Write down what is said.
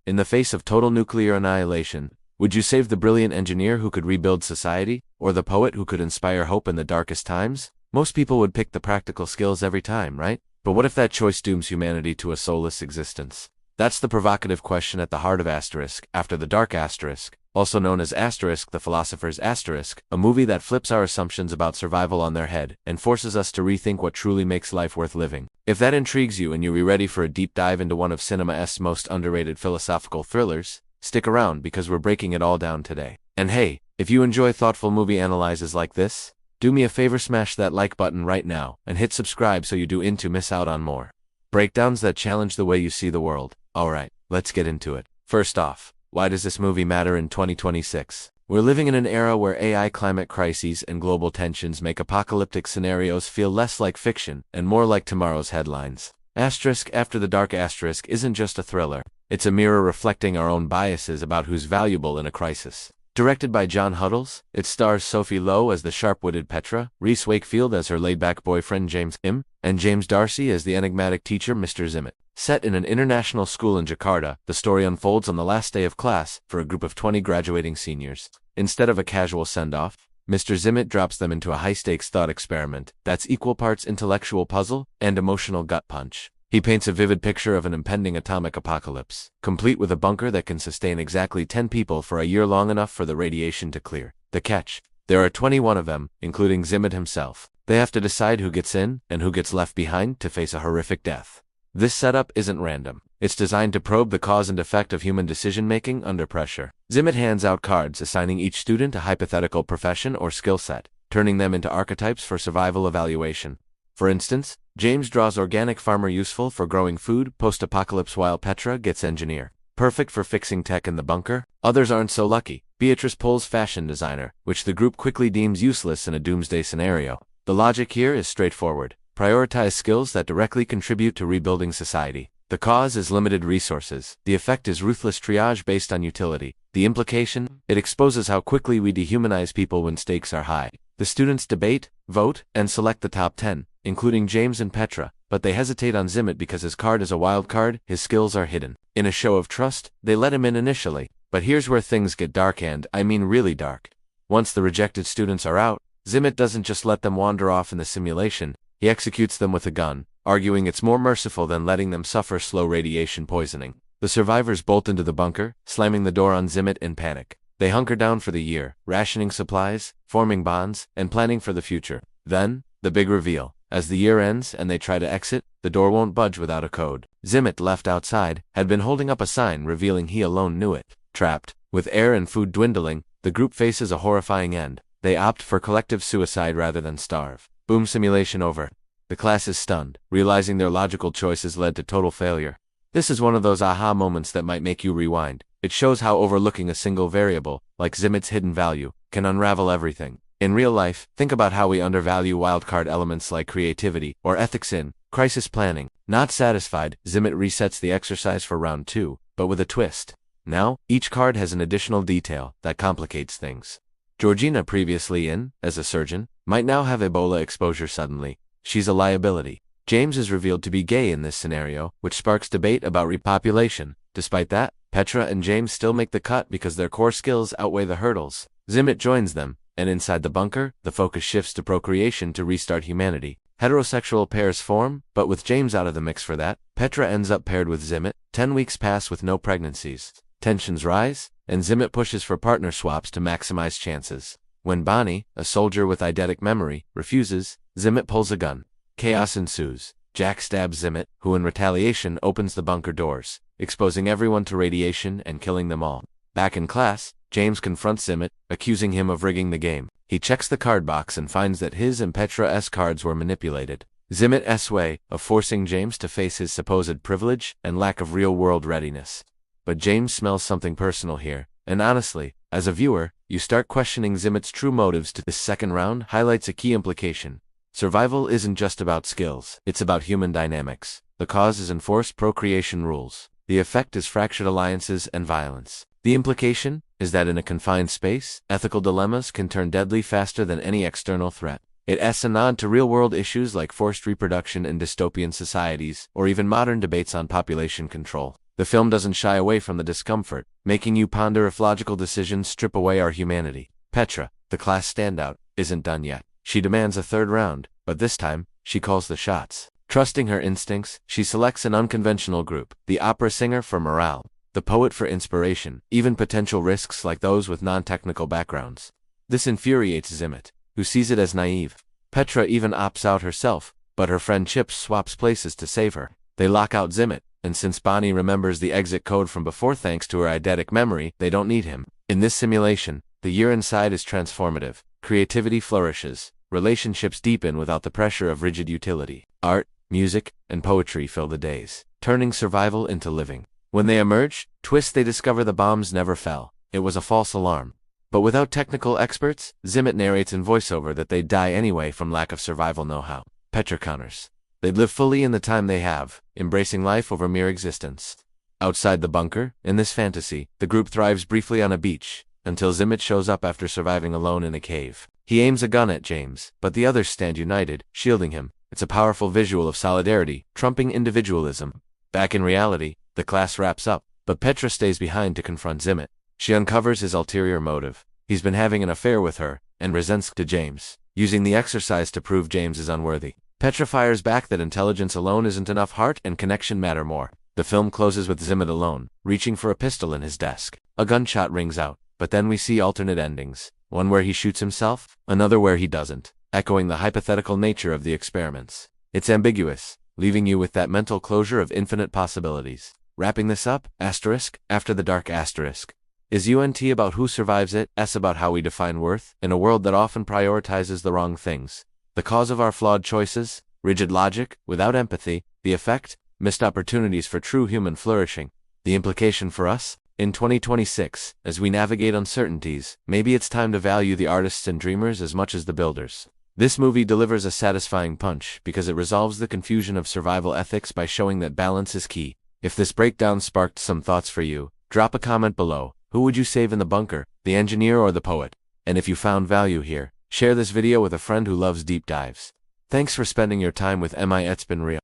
in the face of total nuclear annihilation, would you save the brilliant engineer who could rebuild society, or the poet who could inspire hope in the darkest times? Most people would pick the practical skills every time, right? But what if that choice dooms humanity to a soulless existence? That's the provocative question at the heart of Asterisk, After the Dark Asterisk, also known as Asterisk the Philosopher's Asterisk, a movie that flips our assumptions about survival on their head and forces us to rethink what truly makes life worth living. If that intrigues you and you're ready for a deep dive into one of cinema's most underrated philosophical thrillers, stick around because we're breaking it all down today. And hey, if you enjoy thoughtful movie analyses like this, do me a favor, smash that like button right now and hit subscribe so you don't miss out on more breakdowns that challenge the way you see the world. Alright, let's get into it. First off, why does this movie matter in 2026? We're living in an era where AI, climate crises, and global tensions make apocalyptic scenarios feel less like fiction and more like tomorrow's headlines. Asterisk After the Dark Asterisk isn't just a thriller, it's a mirror reflecting our own biases about who's valuable in a crisis. Directed by John Huddles, it stars Sophie Lowe as the sharp-witted Petra, Reese Wakefield as her laid-back boyfriend James Im, and James Darcy as the enigmatic teacher Mr. Zimmet. Set in an international school in Jakarta, the story unfolds on the last day of class for a group of 20 graduating seniors. Instead of a casual send-off, Mr. Zimmet drops them into a high-stakes thought experiment that's equal parts intellectual puzzle and emotional gut punch. He paints a vivid picture of an impending atomic apocalypse, complete with a bunker that can sustain exactly 10 people for a year, long enough for the radiation to clear. The catch: there are 21 of them, including Zimmet himself. They have to decide who gets in and who gets left behind to face a horrific death. This setup isn't random. It's designed to probe the cause and effect of human decision-making under pressure. Zimmet hands out cards assigning each student a hypothetical profession or skill set, turning them into archetypes for survival evaluation. For instance, James draws organic farmer, useful for growing food post-apocalypse, while Petra gets engineer, perfect for fixing tech in the bunker. Others aren't so lucky. Beatrice pulls fashion designer, which the group quickly deems useless in a doomsday scenario. The logic here is straightforward. Prioritize skills that directly contribute to rebuilding society. The cause is limited resources. The effect is ruthless triage based on utility. The implication? It exposes how quickly we dehumanize people when stakes are high. The students debate, vote, and select the top 10, including James and Petra, but they hesitate on Zimmet because his card is a wild card, his skills are hidden. In a show of trust, they let him in initially. But here's where things get dark, and I mean really dark. Once the rejected students are out, Zimmet doesn't just let them wander off in the simulation, he executes them with a gun, arguing it's more merciful than letting them suffer slow radiation poisoning. The survivors bolt into the bunker, slamming the door on Zimmet in panic. They hunker down for the year, rationing supplies, forming bonds, and planning for the future. Then, the big reveal. As the year ends and they try to exit, the door won't budge without a code. Zimmet, left outside, had been holding up a sign revealing he alone knew it. Trapped, with air and food dwindling, the group faces a horrifying end. They opt for collective suicide rather than starve. Boom, simulation over. The class is stunned, realizing their logical choices led to total failure. This is one of those aha moments that might make you rewind. It shows how overlooking a single variable, like Zimmet's hidden value, can unravel everything. In real life, think about how we undervalue wildcard elements like creativity or ethics in crisis planning. Not satisfied, Zimmet resets the exercise for round 2, but with a twist. Now, each card has an additional detail that complicates things. Georgina, previously in as a surgeon, might now have Ebola exposure suddenly. She's a liability. James is revealed to be gay in this scenario, which sparks debate about repopulation. Despite that, Petra and James still make the cut because their core skills outweigh the hurdles. Zimmet joins them, and inside the bunker, the focus shifts to procreation to restart humanity. Heterosexual pairs form, but with James out of the mix for that, Petra ends up paired with Zimmet. 10 weeks pass with no pregnancies. Tensions rise, and Zimmet pushes for partner swaps to maximize chances. When Bonnie, a soldier with eidetic memory, refuses, Zimmet pulls a gun. Chaos ensues. Jack stabs Zimmet, who in retaliation opens the bunker doors, exposing everyone to radiation and killing them all. Back in class, James confronts Zimmet, accusing him of rigging the game. He checks the card box and finds that his and Petra's cards were manipulated. Zimmet's way of forcing James to face his supposed privilege and lack of real-world readiness. But James smells something personal here, and honestly, as a viewer, you start questioning Zimmet's true motives. This second round highlights a key implication. Survival isn't just about skills, it's about human dynamics. The cause is enforced procreation rules. The effect is fractured alliances and violence. The implication is that in a confined space, ethical dilemmas can turn deadly faster than any external threat. It's a nod to real-world issues like forced reproduction in dystopian societies, or even modern debates on population control. The film doesn't shy away from the discomfort, making you ponder if logical decisions strip away our humanity. Petra, the class standout, isn't done yet. She demands a third round, but this time, she calls the shots. Trusting her instincts, she selects an unconventional group, the opera singer for morale, the poet for inspiration, even potential risks like those with non-technical backgrounds. This infuriates Zimmet, who sees it as naive. Petra even opts out herself, but her friend Chips swaps places to save her. They lock out Zimmet, and since Bonnie remembers the exit code from before thanks to her eidetic memory, they don't need him. In this simulation, the year inside is transformative. Creativity flourishes. Relationships deepen without the pressure of rigid utility. Art, music, and poetry fill the days, turning survival into living. When they emerge, they discover the bombs never fell. It was a false alarm. But without technical experts, Zimmet narrates in voiceover that they'd die anyway from lack of survival know-how. Petra counters. They'd live fully in the time they have, embracing life over mere existence. Outside the bunker, in this fantasy, the group thrives briefly on a beach, until Zimmet shows up after surviving alone in a cave. He aims a gun at James, but the others stand united, shielding him. It's a powerful visual of solidarity, trumping individualism. Back in reality, the class wraps up, but Petra stays behind to confront Zimmet. She uncovers his ulterior motive. He's been having an affair with her, and resents to James, using the exercise to prove James is unworthy. Petra fires back that intelligence alone isn't enough, heart and connection matter more. The film closes with Zimmet alone, reaching for a pistol in his desk. A gunshot rings out, but then we see alternate endings. One where he shoots himself, another where he doesn't, echoing the hypothetical nature of the experiments. It's ambiguous, leaving you with that mental closure of infinite possibilities. Wrapping this up, after the dark asterisk. Is UNT about who survives it, S about how we define worth, in a world that often prioritizes the wrong things. The cause of our flawed choices, rigid logic, without empathy. The effect, missed opportunities for true human flourishing. The implication for us? In 2026, as we navigate uncertainties, maybe it's time to value the artists and dreamers as much as the builders. This movie delivers a satisfying punch because it resolves the confusion of survival ethics by showing that balance is key. If this breakdown sparked some thoughts for you, drop a comment below. Who would you save in the bunker, the engineer or the poet? And if you found value here, share this video with a friend who loves deep dives. Thanks for spending your time with me. It's been real.